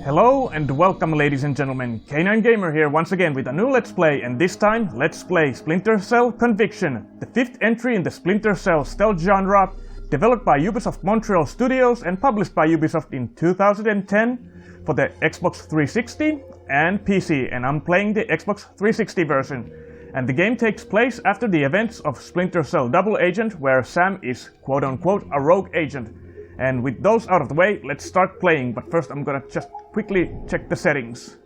Hello and welcome, ladies and gentlemen. K9 Gamer here once again with a new Let's Play, and this time let's play Splinter Cell Conviction, the fifth entry in the Splinter Cell stealth genre, developed by Ubisoft Montreal Studios and published by Ubisoft in 2010 for the Xbox 360 and PC, and I'm playing the Xbox 360 version. And the game takes place after the events of Splinter Cell Double Agent, where Sam is quote-unquote a rogue agent. And with those out of the way, let's start playing, but first I'm gonna just quickly check the settings.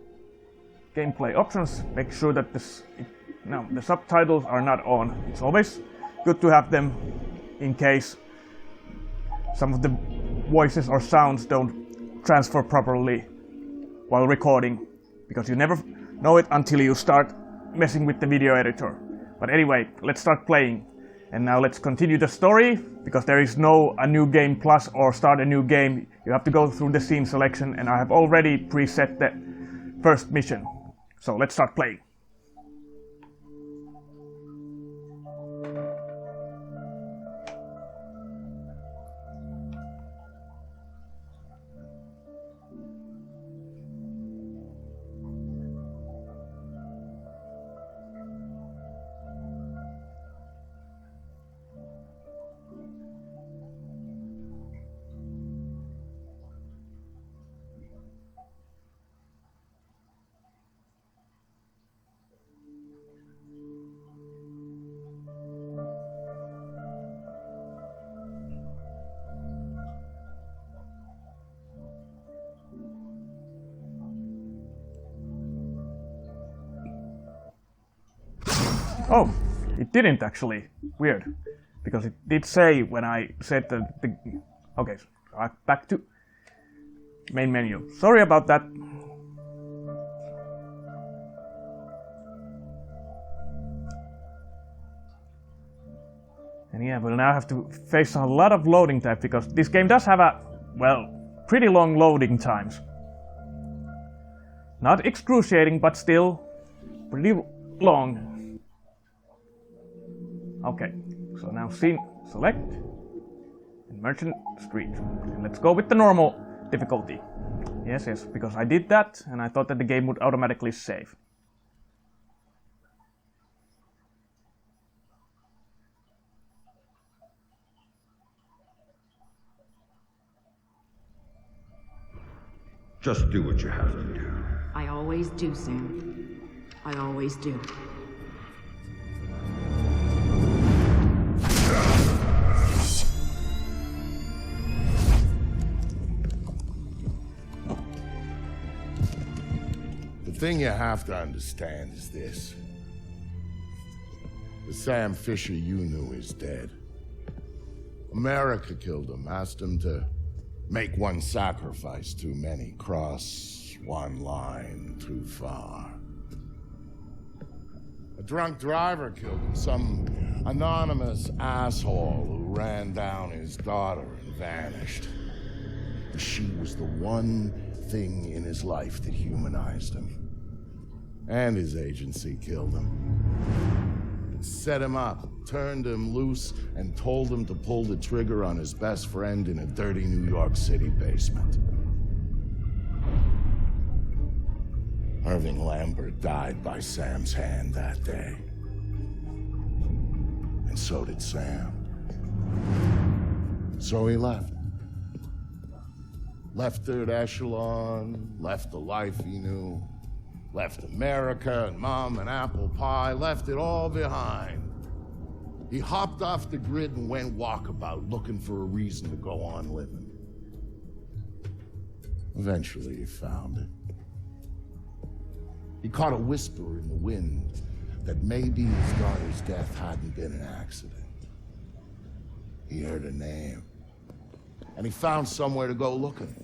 Gameplay options, make sure that the subtitles are not on. It's always good to have them in case some of the voices or sounds don't transfer properly while recording, because you never know it until you start messing with the video editor. But anyway, let's start playing. And now let's continue the story, because there is no a new game plus or start a new game. You have to go through the scene selection, and I have already preset the first mission. So let's start playing. Oh, it didn't actually. Weird. Because it did say when I said that the... Okay, so back to main menu. Sorry about that. And yeah, we'll now have to face a lot of loading time, because this game does have pretty long loading times. Not excruciating, but still pretty long. Okay, so now scene select and Merchant Street. And let's go with the normal difficulty. Yes, because I did that and I thought that the game would automatically save. Just do what you have to do. I always do, Sam. I always do. The thing you have to understand is this. The Sam Fisher you knew is dead. America killed him, asked him to make one sacrifice too many, cross one line too far. A drunk driver killed him, some anonymous asshole who ran down his daughter and vanished. She was the one thing in his life that humanized him. And his agency killed him. Set him up, turned him loose, and told him to pull the trigger on his best friend in a dirty New York City basement. Irving Lambert died by Sam's hand that day. And so did Sam. So he left. Left Third Echelon, left the life he knew, left America and Mom and apple pie, left it all behind. He hopped off the grid and went walkabout, looking for a reason to go on living. Eventually he found it. He caught a whisper in the wind that maybe his daughter's death hadn't been an accident. He heard a name. And he found somewhere to go looking.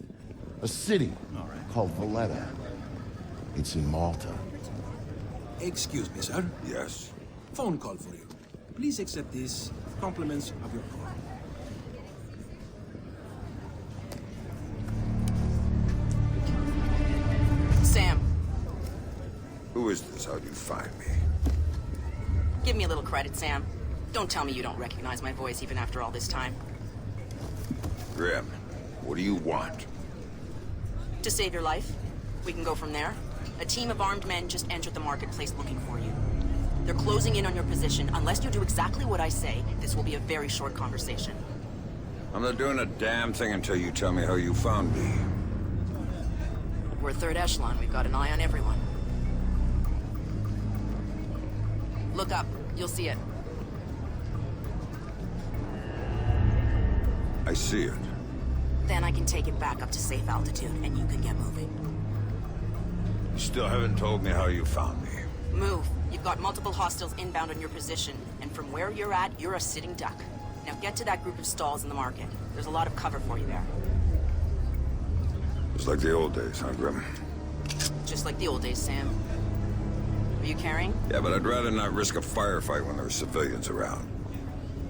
A city called Valletta. It's in Malta. Excuse me, sir. Yes? Phone call for you. Please accept this. Compliments of your call. Sam, Who is this? How'd you find me? give me a little credit, Sam. Don't tell me you don't recognize my voice even after all this time. Grim, what do you want? To save your life. We can go from there. A team of armed men just entered the marketplace looking for you. They're closing in on your position. Unless you do exactly what I say, this will be a very short conversation. I'm not doing a damn thing until you tell me how you found me. We're third echelon. We've got an eye on everyone. Look up. You'll see it. I see it. Then I can take it back up to safe altitude, and you can get moving. You still haven't told me how you found me. Move. You've got multiple hostiles inbound on your position, and from where you're at, you're a sitting duck. Now get to that group of stalls in the market. There's a lot of cover for you there. It's like the old days, huh, Grim? Just like the old days, Sam. Are you carrying? Yeah, but I'd rather not risk a firefight when there are civilians around.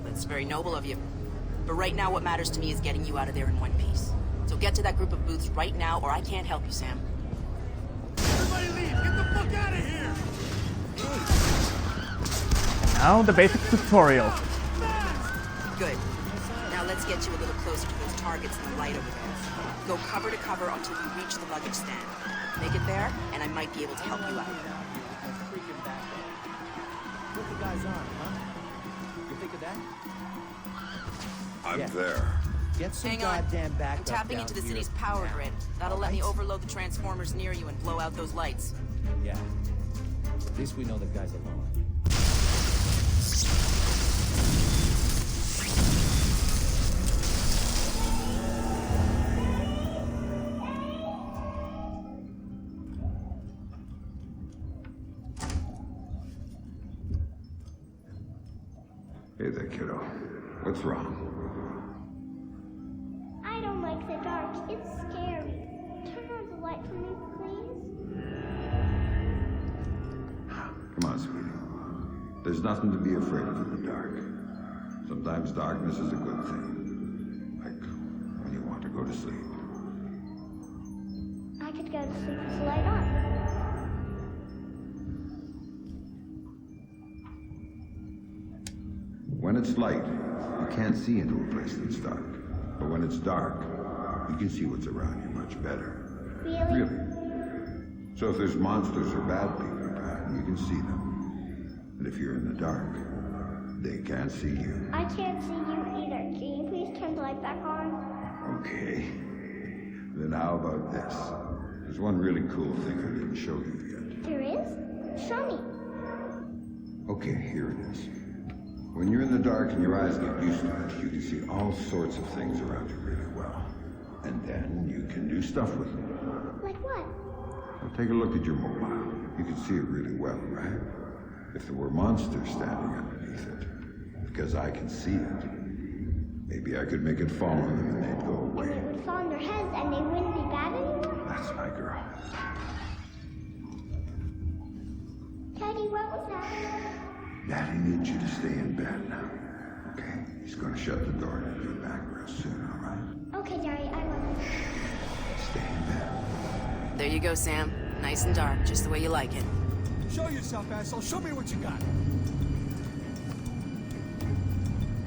That's very noble of you. But right now, what matters to me is getting you out of there in one piece. So get to that group of booths right now, or I can't help you, Sam. Everybody leave! Get the fuck out of here! Now the basic tutorial. Good. Now let's get you a little closer to those targets in the light over there. Go cover to cover until you reach the luggage stand. Make it there, and I might be able to help you out. Put the guys on, huh? You think of that? I'm Yeah. there. Get some Hang on. goddamn backup I'm tapping down into the here city's power now. grid. That'll let me Alright? overload the transformers near you and blow out those lights. Yeah. At least we know the guy's alone. Hey there, kiddo. What's wrong? I don't like the dark. It's scary. Turn on the light for me, please. Come on, sweetie. There's nothing to be afraid of in the dark. Sometimes darkness is a good thing. Like when you want to go to sleep. I could go to sleep with the light on. When it's light, you can't see into a place that's dark. But when it's dark, you can see what's around you much better. Really? Really. So if there's monsters or bad people around, you can see them. And if you're in the dark, they can't see you. I can't see you either. Can you please turn the light back on? Okay. Then how about this? There's one really cool thing I didn't show you yet. There is? Show me. Okay, here it is. When you're in the dark and your eyes get used to it, you can see all sorts of things around you really well. And then you can do stuff with them. Like what? Well, take a look at your mobile. You can see it really well, right? If there were monsters standing underneath it, because I can see it, maybe I could make it fall on them and they'd go And away. it would fall on their heads and they wouldn't be bad anymore? That's my girl. Teddy, what was that? Daddy needs you to stay in bed now. Okay? He's gonna shut the door and you'll be back real soon, all right? Okay, Daddy, I will. Stay in bed. There you go, Sam. Nice and dark, just the way you like it. Show yourself, asshole. Show me what you got.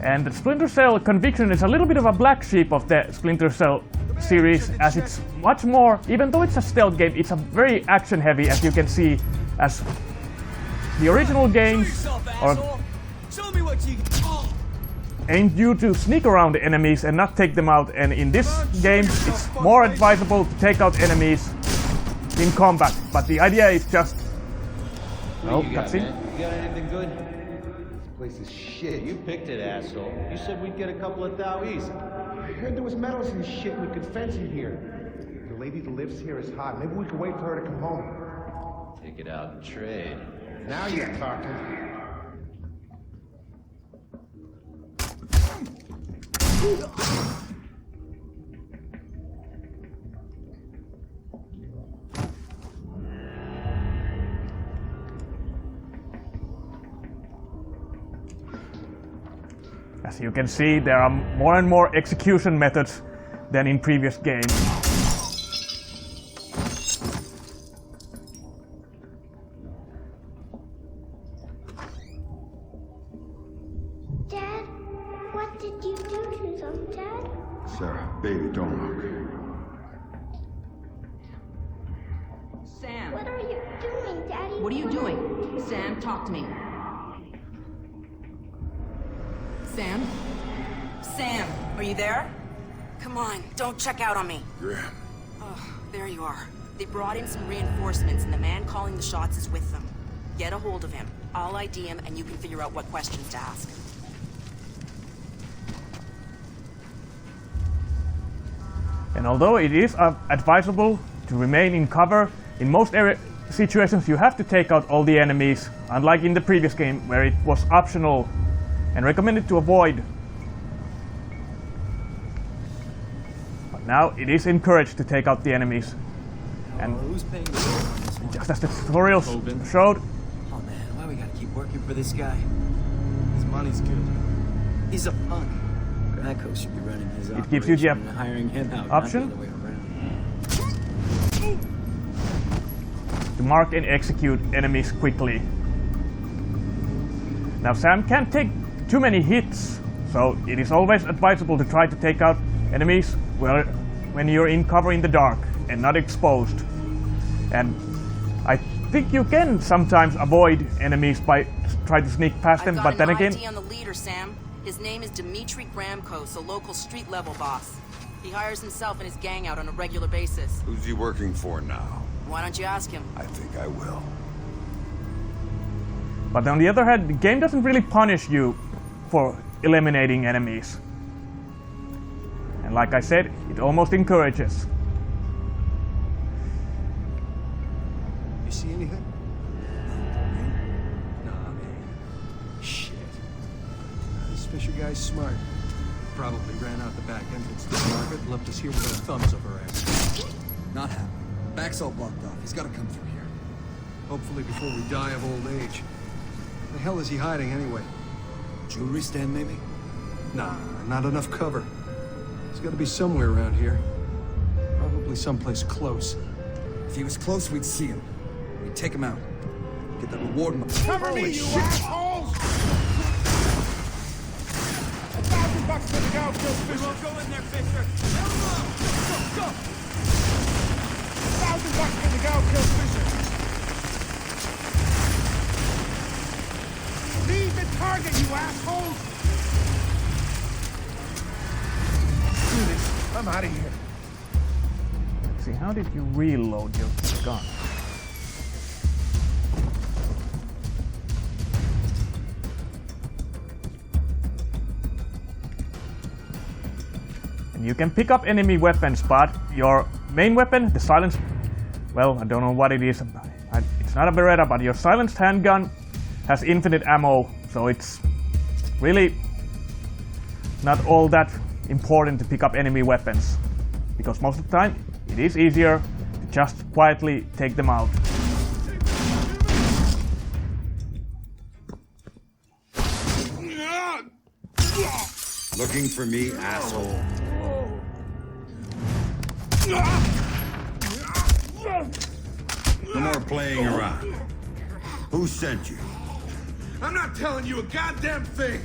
And the Splinter Cell Conviction is a little bit of a black sheep of the Splinter Cell series, as it's much more, even though it's a stealth game, it's a very action heavy, as you can see, as the original games Show me what you got. aimed you to sneak around the enemies and not take them out, and in this game it's more advisable to take out enemies in combat, but the idea is just... Oh, You got, cutscene. man? You got anything good? This place is shit. You picked it, asshole. You said we'd get a couple of thou's. I heard there was metals and shit we could fence in here. The lady that lives here is hot. Maybe we could wait for her to come home. Take it out and trade. Now you're talking. As you can see, there are more and more execution methods than in previous games. Dad, what did you do to them, Dad? Sarah, baby, don't look. Sam! What are you doing, Daddy? What are you doing? Sam, talk to me. Sam? Sam, are you there? Come on, don't check out on me. Graham. Oh, there you are. They brought in some reinforcements and the man calling the shots is with them. Get a hold of him. I'll ID him and you can figure out what questions to ask. And although it is advisable to remain in cover, in most situations you have to take out all the enemies, unlike in the previous game where it was optional and recommended to avoid. But now it is encouraged to take out the enemies. And Who's paying the bill on this one? just as the tutorial Tobin. showed, Oh man, why we gotta keep working for this guy? His money's good. He's a punk. Graco should be running his it gives you the operation and hiring him out, option not the other way around. to mark and execute enemies quickly. Now Sam can't take too many hits, so it is always advisable to try to take out enemies when you're in cover in the dark and not exposed. And I think you can sometimes avoid enemies by trying to sneak past them, but then again, ID on the leader, Sam. His name is Dmitri Gramkos, a local street-level boss. He hires himself and his gang out on a regular basis. Who's he working for now? Why don't you ask him? I think I will. but on the other hand, the game doesn't really punish you for eliminating enemies. And like I said, it almost encourages. You see anything? Nah, man. Shit. This Fisher guy's smart. Probably ran out the back entrance to the market and left us here with our thumbs up our ass. Not happening. Back's all blocked off. He's gotta come through here. Hopefully before we die of old age. The hell is he hiding anyway? Jewelry stand, maybe? Nah, not enough cover. He's gotta be somewhere around here. Probably someplace close. If he was close, we'd see him. We'd take him out. Get the reward in the... Cover me, you assholes! $1,000 for the gal kill Fisher. Go in there, Fisher! Go! $1,000 for the gal kill Fisher. Leave the target, you assholes! Do this. I'm out of here. Let's see, how did you reload your gun? And you can pick up enemy weapons, but your main weapon, the silenced, well, I don't know what it is. It's not a Beretta, but your silenced handgun has infinite ammo, so it's really not all that important to pick up enemy weapons, because most of the time it is easier to just quietly take them out. Looking for me, asshole? No more playing around. Who sent you? I'm not telling you a goddamn thing!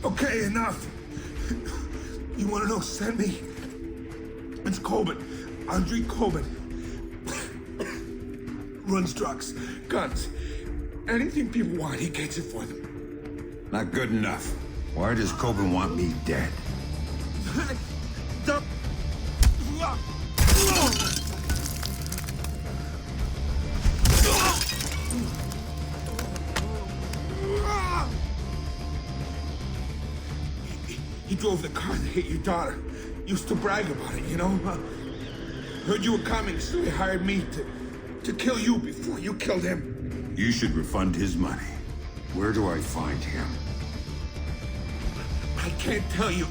Okay, enough. You want to know who sent me? It's Coben. Andrei Coben. Runs drugs, guns, anything people want, he gets it for them. Not good enough. Why does Coben want me dead? He drove the car that hit your daughter. Used to brag about it, you know? Heard you were coming, so he hired me to kill you before you killed him. You should refund his money. Where do I find him? I can't tell you.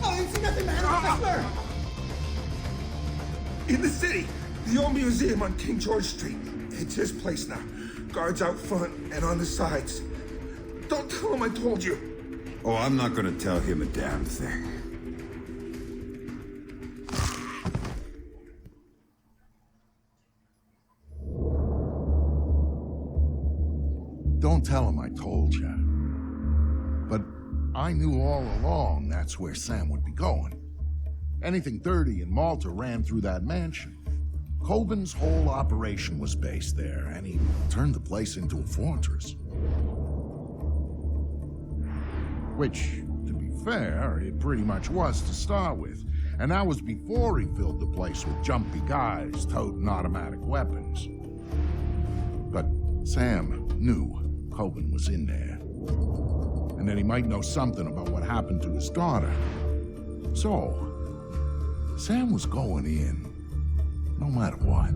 Oh, you see nothing, man. I swear. In the city, the old museum on King George Street. It's his place now. Guards out front and on the sides. Don't tell him I told you. Oh, I'm not gonna tell him a damn thing. Don't tell him I told you. But I knew all along that's where Sam would be going. Anything dirty in Malta ran through that mansion. Coben's whole operation was based there, and he turned the place into a fortress. Which, to be fair, it pretty much was to start with. And that was before he filled the place with jumpy guys toting automatic weapons. But Sam knew Coben was in there. And that he might know something about what happened to his daughter. So, Sam was going in, no matter what.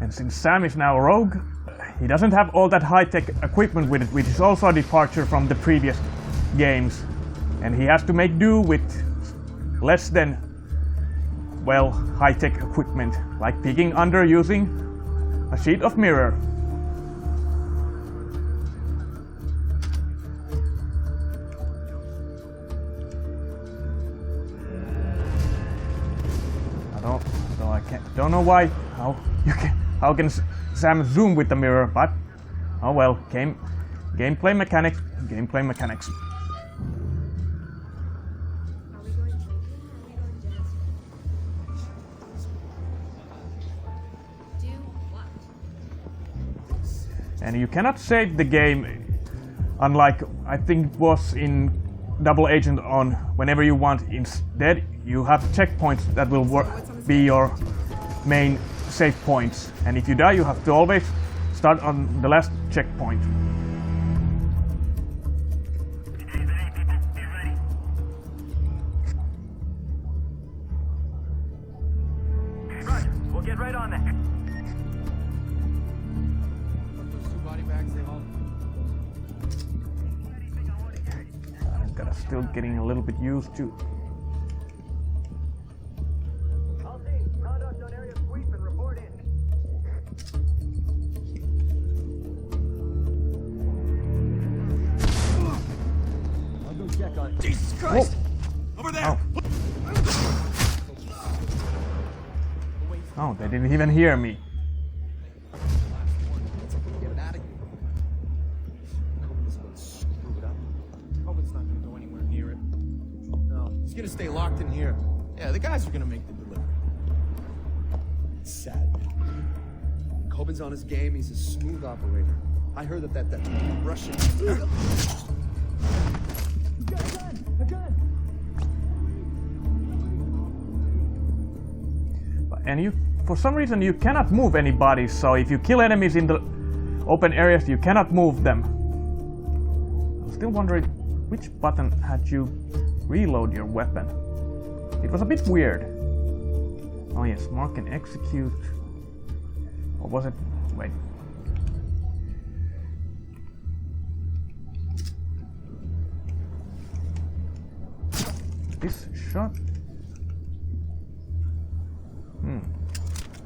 And since Sam is now a rogue, he doesn't have all that high-tech equipment with it, which is also a departure from the previous games. And he has to make do with less than, well, high-tech equipment, like peeking under using a sheet of mirror. Don't know why, how can Sam zoom with the mirror, but oh well, gameplay mechanics. And you cannot save the game, unlike I think it was in Double Agent on whenever you want. Instead, you have checkpoints that will be your main save points, and if you die, you have to always start on the last checkpoint. Roger, we'll get right on that. I'm gonna still getting a little bit used to. Jesus Christ! Whoa. Over there! Oh, they didn't even hear me. Get out of here. Coben's gonna screw it up. Coben's not gonna go anywhere near it. No, he's gonna stay locked in here. Yeah, the guys are gonna make the delivery. It's sad. Coben's on his game. He's a smooth operator. I heard that Russian. And for some reason you cannot move any bodies, so if you kill enemies in the open areas, you cannot move them. I'm still wondering which button had you reload your weapon. It was a bit weird. Oh yes, mark and execute. Or was it? Wait. This shot?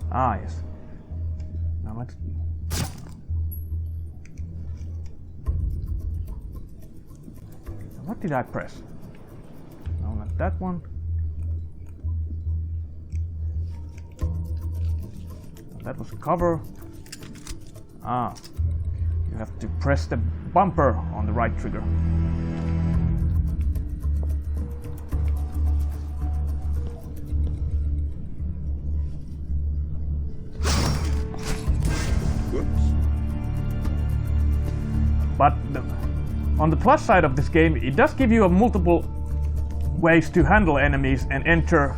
Ah, yes. Now let's... What did I press? No, not that one. That was cover. Ah. You have to press the bumper on the right trigger. But on the plus side of this game, it does give you multiple ways to handle enemies and enter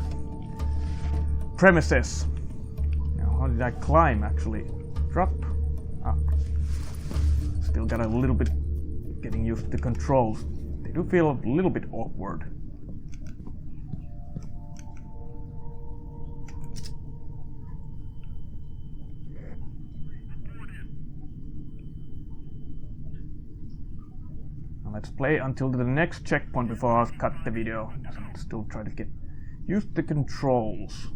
premises. Now, how did I climb actually? Drop? Ah. Still got a little bit getting used to the controls. They do feel a little bit awkward. let's play until the next checkpoint before I'll cut the video. Still try to use the controls.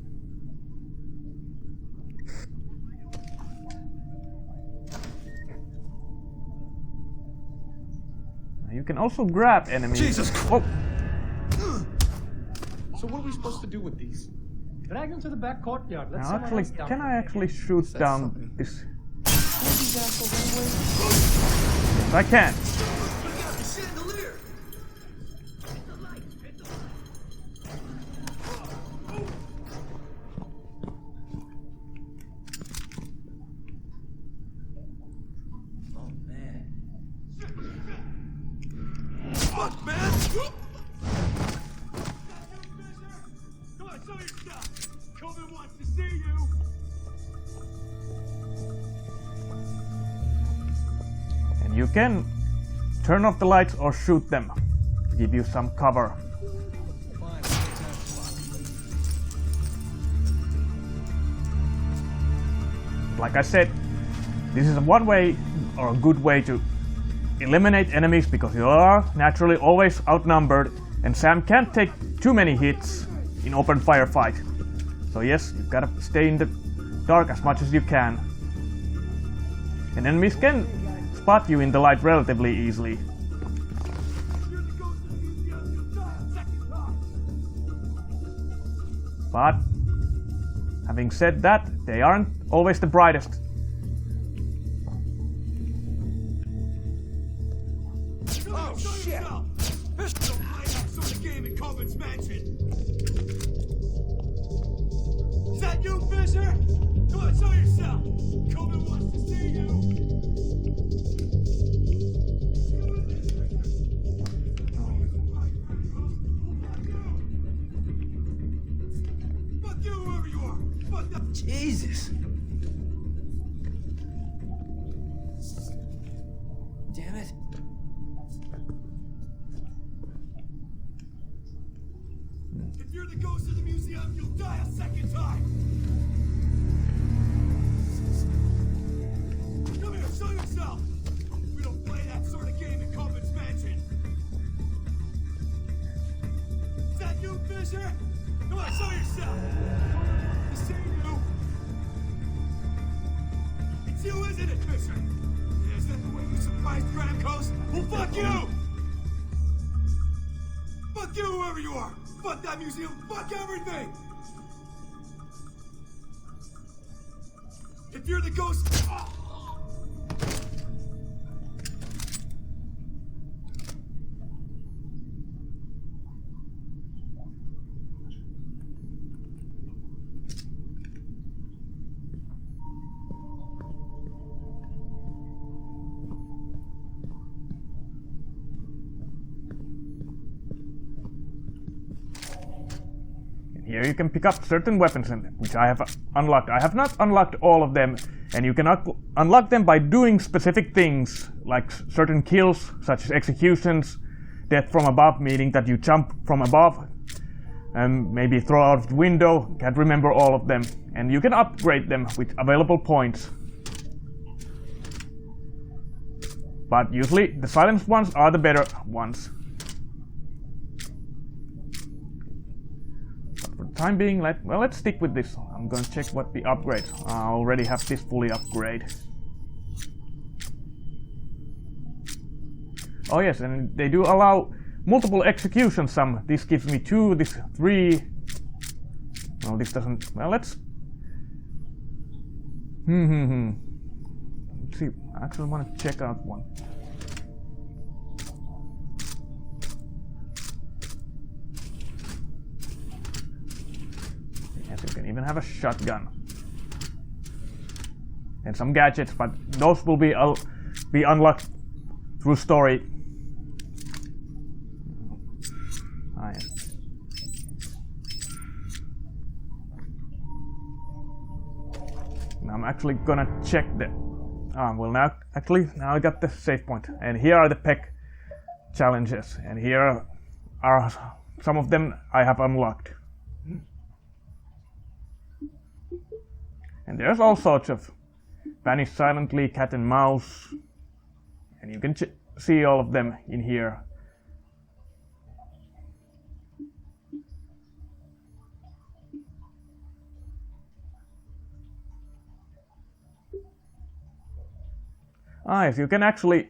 You can also grab enemies. Jesus Christ! So what are we supposed to do with these? Drag them to the back courtyard. Let Now, someone actually, else down can there. I actually shoot That's down something. this? Who are these assholes anyway? Yes, I can. Oh man. Fuck, man! Come on, show yourself! Coleman wants to see you! And you can turn off the lights or shoot them to give you some cover. Like I said, this is one way or a good way to eliminate enemies because you are naturally always outnumbered and Sam can't take too many hits in open fire fight. So yes, you've gotta stay in the dark as much as you can. And enemies can spot you in the light relatively easily. But having said that, they aren't always the brightest. Oh, shit! This don't play that sort of game in Coleman's mansion! Is that you, Fisher? Come on, show yourself! Coleman wants to see you! Fuck you, whoever you are! Fuck that! Jesus. Damn it. If you're the ghost of the museum, you'll die a second time! Come here, show yourself! We don't play that sort of game in Coleman's mansion! Is that you, Fisher? Come on, show yourself! To see you! It's you, isn't it, Fisher? Is that the way you surprised Gramcos? Well, fuck you! Fuck you, whoever you are! Fuck that museum! Fuck everything! If you're the ghost... Here you can pick up certain weapons which I have unlocked. I have not unlocked all of them, and you can unlock them by doing specific things, like certain kills, such as executions, death from above, meaning that you jump from above, and maybe throw out of the window, can't remember all of them. And you can upgrade them with available points. But usually the silenced ones are the better ones. Time being, let's stick with this. I'm gonna check what the upgrades. I already have this fully upgraded. Oh yes, and they do allow multiple executions. This gives me 2, this 3. No, this doesn't. Well, let's. Let's see. I actually want to check out one. You can even have a shotgun and some gadgets, but those will be unlocked through story. Yes. Now I'm actually gonna check the. Well, now I got the save point, and here are the PEC challenges, and here are some of them I have unlocked. And there's all sorts of vanish silently, cat and mouse, and you can see all of them in here. Yes, you can actually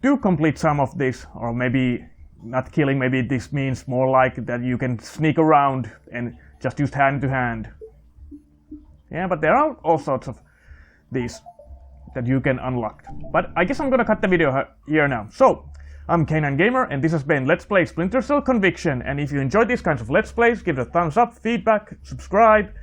do complete some of this, or maybe not killing, maybe this means more like that you can sneak around and just use hand to hand. Yeah, but there are all sorts of these that you can unlock. But I guess I'm gonna cut the video here now. So, I'm K9 Gamer, and this has been Let's Play Splinter Cell Conviction. And if you enjoyed these kinds of Let's Plays, give it a thumbs up, feedback, subscribe,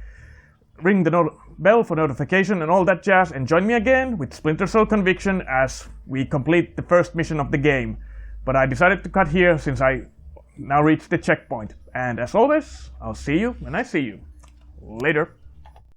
ring the bell for notification and all that jazz, and join me again with Splinter Cell Conviction as we complete the first mission of the game. But I decided to cut here since I now reached the checkpoint. And as always, I'll see you when I see you. Later.